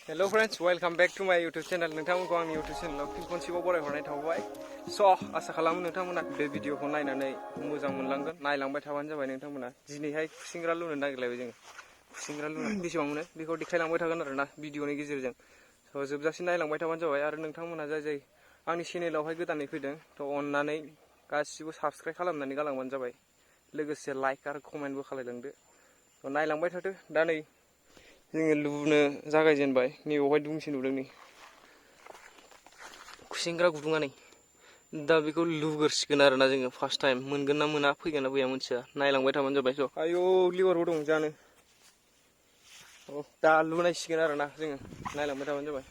Hello friends, welcome back to my YouTube channel. नोंथांमोनखौ आंनि YouTube channel फिन खनसेबाव बरायहरनाय थाबाय। आसा खालामो नोंथांमोना बे भिडिअखौ नायनानै मोजां मोनलांगोन, नायलांबाय थाबानो जाबाय नोंथांमोना। दिनैहाय खुसिंग्रा लुनो नागिरलायबाय जों। खुसिंग्रा लुनो बेसेबां मोनो बेखौ देखायलांबाय थागोन आरोना भिडिअनि गेजेरजों। जोबजासिम नायलांबाय थाबानो जाबाय आरो नोंथांमोना जाय आंनि चेनेलावहाय गोदानै फैदों अननानै गासिबो साबस्क्राइब खालामनानै गालांबानो जाबाय। लोगोसे लाइक आरो कमेन्टबो खालायलांदो। नायलांबाय थादो। दा नै जोङो लुनो जागायजेनबाय। नैबावहाय दुंसे नुदों नै खुसिंग्रा गुदुङा नै। दा बेखौ लुगोरसिगोन आरोना जोङो फार्स्ट टाइम। मोनगोन ना मोना, फैगोन ना फैया मिथिया। नायलांबाय थाबानो जाबाय। आयौ लिभारबो दं जानो। दा लुनायसिगोन आरोना जोङो, नायलांबाय थाबानो जाबाय।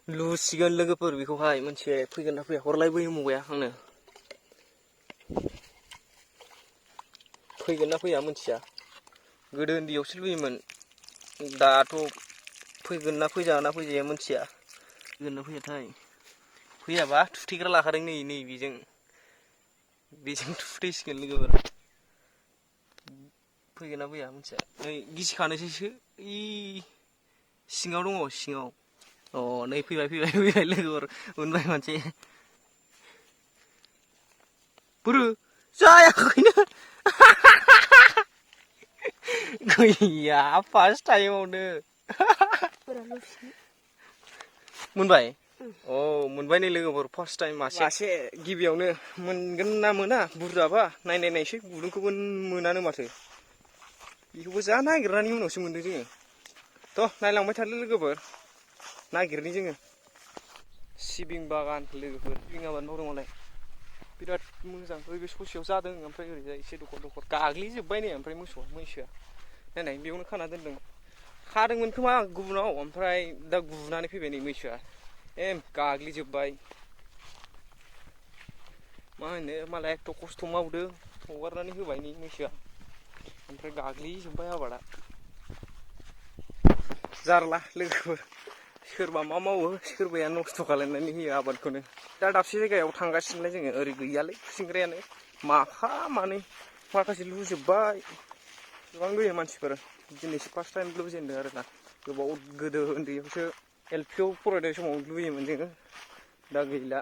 लुसिगोन लोगोफोर बेखौहाय मोनसे फैगोन ना फैया हरलाय बै मबाया आंनो। फैगोन ना फैया मिथिया। गोदो उन्दैयावसो लुयोमोन, दाथ' फैगोन ना फैजाया मिथिया। फैगोन ना फैयाथाय। फैयाबा थुथेग्रा लाखादों नै बेजों थुथेसिगोन लोगोफोर। फैगोन ना फैया मिथिया। नै गिसिखानोसैसो सिङाव दङ सिङाव। नै फैबाय लोगोफोर मोनबाय मोनसे। बोरो जायाखैनो। गैया फार्स्ट टाइमावनो। मोनबाय? मोनबाय नै लोगोफोर फार्स्ट टाइम मासे गिबियावनो। मोनगोन ना मोना बुरजाबा नायसै गुदुंखौबो मोनानो माथो। बेखौबो जा नागिरनानै उनावसो मोनदों जोङो। नायलांबाय थादो लोगोफोर, नागिरनि जोङो। सिबिं बागान लोगोफोर, सिबिं आबाद मावदों मालाय बिराद मोजां। बे ससेयाव जादों, ओमफ्राय ओरैजाय एसे दखर गाग्लिजोब्बाय नै। ओमफ्राय मैसोआ नायनाय बेयावनो खाना दोनदों। खादोंमोन खोमा गुबुनाव, ओमफ्राय दा गुनानै फैबाय नै मैसोआ। गाग्लिजोब्बाय। मा होनो मालाय एथ' खस्थ' मावदों, हगारनानै होबाय नै मैसोआ। ओमफ्राय गाग्लिजोब्बाय आबादा। जारला लोगोफोर, सोरबा मा मावो सोरबाया नस्थ' खालायनानै होयो आबादखौनो। दा दाबसे जायगायाव थांगासिनोलाय जोङो। ओरै गैयालै खुसिंग्रायानो, माफा मानै माखासे लुजोब्बाय। गोबां लुयो मानसिफोर। दिनैसो फार्स्ट टाइम लुजेनदों आरोना। गोदो उन्दैयावसो LP आव फरायनाय समाव लुयोमोन जोङो। दा गैला,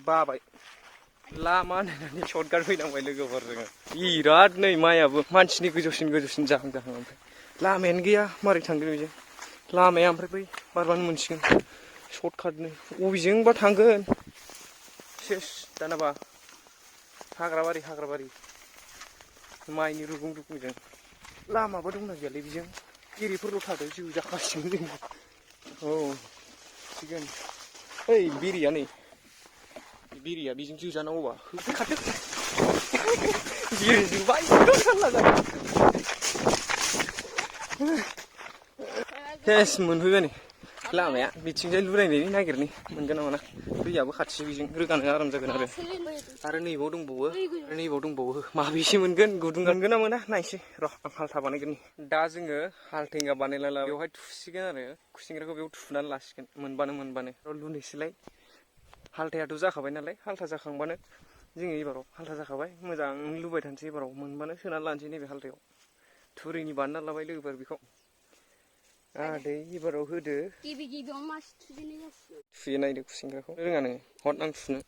बाबाय। लामा नायनानै सर्टकाट फैनांबाय लोगोफोर जोङो। बिराद नै माइयाबो मानसिनि गोजौसिन जाहां। ओमफ्राय लामायानो गैया, मारै थांगोन बेजों। लामाया ओमफ्राय बै बारबानो मोनसिगोन सर्टकाटनो। बबेजोंबा थांगोन सेस दानाबा। हाग्राबारि माइनि रुगुंजों। लामाबो दंना गैयालै बेजों। एरिफोरल' थादों जिउ जाखासिगोन जों। थिगोन ओइ बेरिया नै। बेरिया बेजों जोजानांगौबा खारदो। बिरजोब्बाय थाल्ला जाबाय। सेस मोनफैबाय नै लामाया। बिथिंजाय लुरायनायनि नागिरनि मोनगोन ना मोना। दैयाबो खाथि, बेजों रोगानो आराम जागोन आरो नैबाव दंबावो। माबेसे मोनगोन गुदुङा, मोनगोन ना मोना नायसै र'। आं हाल्था बानायगोरनि। दा जोङो हाल्थेंगा बानायला बेवहाय थुसिगोन आरो खुसिंग्राखौ बेयाव थुनानै लासिगोन। मोनबानो लुनोसैलाय। हाल्थायाथ' जाखाबाय नालाय, हाल्था जाखांबानो जोङो एबाराव हाल्था जाखाबाय मोजां लुबाय थानोसै। एबाराव मोनबानो सोनानै लानोसै नैबे हाल्थायाव। थुरिनि बानायना लाबाय लोगोफोर बेखौ। आदै एबाराव होदो। गिबियावनो मासे थुजेननाय जासिगोन। थुयो नायदो खुसिंग्राखौ। रोङा नोङो? हथ आं थुनो।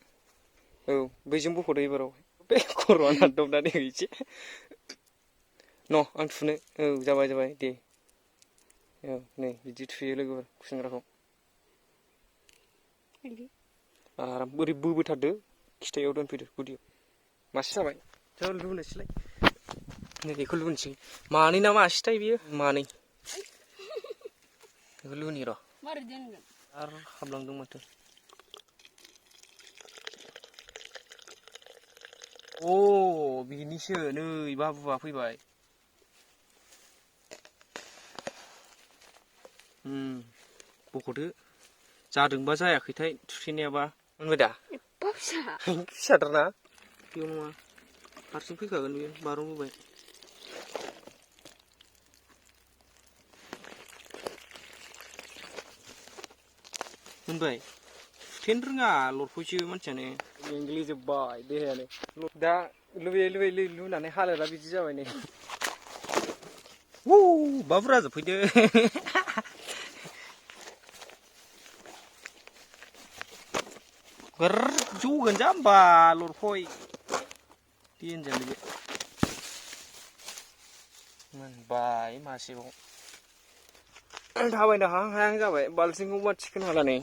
बैजों बख'दो एबाराव। बे खर'आ नारदावनानै हो एसे। आं थुनो। जाबाय दे। नै बिदि थुयो लोगोफोर खुसिंग्राखौ। आराम बोरै बोबोथारदो, खिथायाव दोनफैदो गुदियाव। मासे जाबाय। लुनोसैलाय। नै बेखौ लुनोसै। मानै ना मासेथाय बियो? मानै। बेखौ लुनि र'। मारै दोनगोन? आरो हाबलांदों माथो। बिनिसो नै बाबुआ फैबाय। बख'दो। जादोंबा जायाखैथाय थुथेनायाबा। मोनबाय दा? एफा फिसा। फिसाथारना? बेयाव नङा, हारसिं फैखागोन बेयो बारनबोबाय। मोनबाय? थुथेनो रोङा लरफैसो मानसियानो। मेंग्लिजोब्बाय देहायानो। दा लुयै लुनानै हालोदा बिदि जाबाय नै। बा बुरजा जोबफैदो जगोन जाम्बा लरफय देनजार बे मोनबाय मासेबाव थाबायनो हाहां हाहां जाबाय बाल्थिंखौ मा थिखोनो हाला नै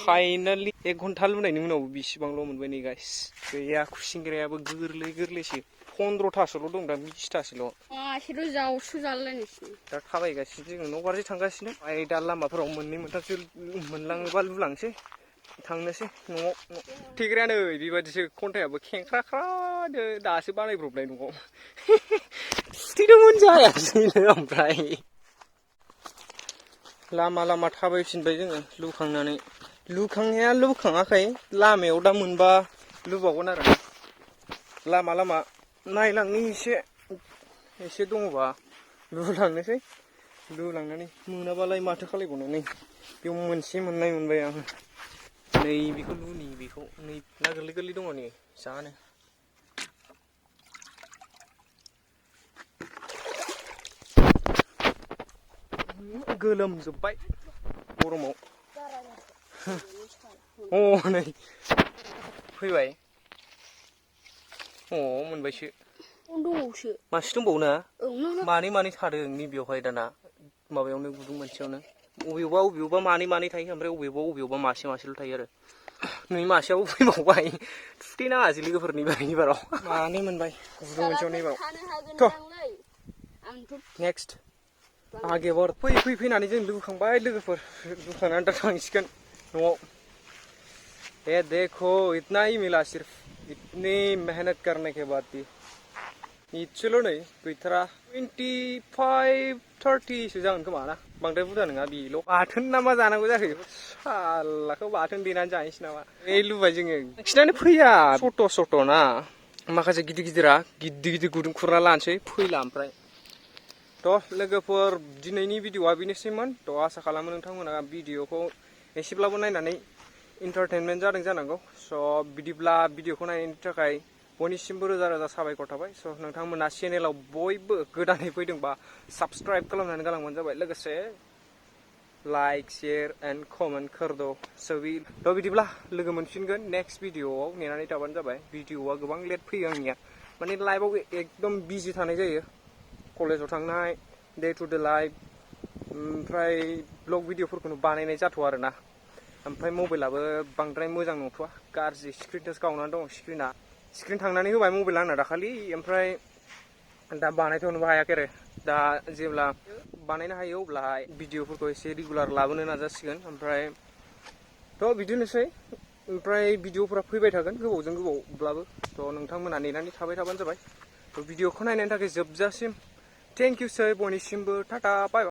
फाइनालि 1 घन्टा लुनायनि उनाव बिसिबांल' मोनबाय नै गाइस गैया खुसिंग्रायाबो गोरलै गोरलैसो 15थासोल' दं दा 20थासोल' मासेल' जावसु जालायनोसै दा थाबायगासिनो जोङो न' फारसे थांगासिनो ओमफ्राय दा लामाफोराव मोननै मोनथामसो मोनलाङोबा लुलांसै थांनोसै न'आव थेग्राया नै बेबादिसो खन्थायाबो खेंख्राख्रानो दासो बानायब्रबनाय न'आव थुथेदोंमोन जायासैनो ओमफ्राय लामा लामा थाबायफिनबाय जोङो लुखांनानै लुखांनाया लुखाङाखै लामायाव दा मोनबा लुबावगोन आरो लामा लामा नायलांनि एसे दङबा लुलांनोसै लुलांनानै मोनाबालाय माथो खालायबावनो नै बेयाव मोनसे मोननाय मोनबाय आं नै बेखौ लुनि बेखौ नै ना गोरलै गोरलै दङ नै जानो गोलोमजोब्बाय गरमाव नै फैबाय मोनबायसो दंबावोसो मासे दंबावो ना मानै थादों नैबेयावहाय दाना माबायावनो गुदुं मोनसेयावनो अबेयावबा मानै थायो ओमफ्राय अबेयावबा मासेल' थायो आरो नै मासेयाबो फैबावबाय थुथेनाङासै लोगोफोरनि एबाराव मानै मोनबाय गुदुं मोनसेयावनो एबाराव नेक्स्ट आगेबार फैनानै जों लुखांबाय लोगोफोर लुखांनानै दा थांसिगोन न'आव ये देखो इतना ही मिला सिर्फ इतनी मेहनत करने के बाद भी इसेल' नै गैथारा 25-30 सो जागोन खोमा ना बांद्राय बुरजा नङा बेल' बाथोन ना मा जानांगौ जाखो सालाखौ बाथोन देनानै जाहैसै नामा लुबाय जोङो बांसिनानो फैया सट' ना माखासे गिदिरा गिदिर गुदुं खुरना लानोसै फैला ओमफ्राय थ' लोगोफोर दिनैनि भिडिअ'आ बेनोसैमोन थ' आसा खालामो नोंथांमोना भिडिअ'खौ एसेब्लाबो नायनानै इन्टारटेनमेन्ट जादों जानांगौ स' बिदिब्ला भिडिअ'खौ नायनायनि थाखाय बयनिसिमबो रोजा रोजा साबायखर थाबाय स' नोंथांमोना चेनेलाव बयबो गोदानै फैदोंबा साबस्क्राइब खालामनानै गालांबानो जाबाय लोगोसे लाइक शेयार एन्ड कमेन्ट करदो स' बिदिब्ला लोगो मोनफिनगोन नेक्स्ट भिडिअ'आव नेनानै थाबानो जाबाय भिडिअ'आ गोबां लेट फैयो आंनिया माने लाइफआव एकदम बिजि थानाय जायो कलेजाव थांनाय डे टु डे लाइफ ओमफ्राय ब्लग भिडिअ'फोरखौनो बानायनाय जाथ'आ आरोना ओमफ्राय मबाइलाबो बांद्राय मोजां नंथ'आ गाज्रि स्क्रिन टाच गावनानै दं स्क्रिन थांनानै होबाय मबाइला आंना दाखालि ओमफ्राय दा बानायथ'नोबो हायाखै आरो दा जेब्ला बानायनो हायो अब्लाहाय भिडिअ'फोरखौ एसे रेगुलार लाबोनो नाजासिगोन ओमफ्राय थ' बिदिनोसै ओमफ्राय भिडिअ'फोरा फैबाय थागोन गोबावजों गोबावब्लाबो थ' नोंथांमोना नेनानै थाबाय थाबानो जाबाय थ' भिडिअ'खौ नायनायनि थाखाय जोबजासिम थेंक इउ सै बयनिसिमबो टाटा बाय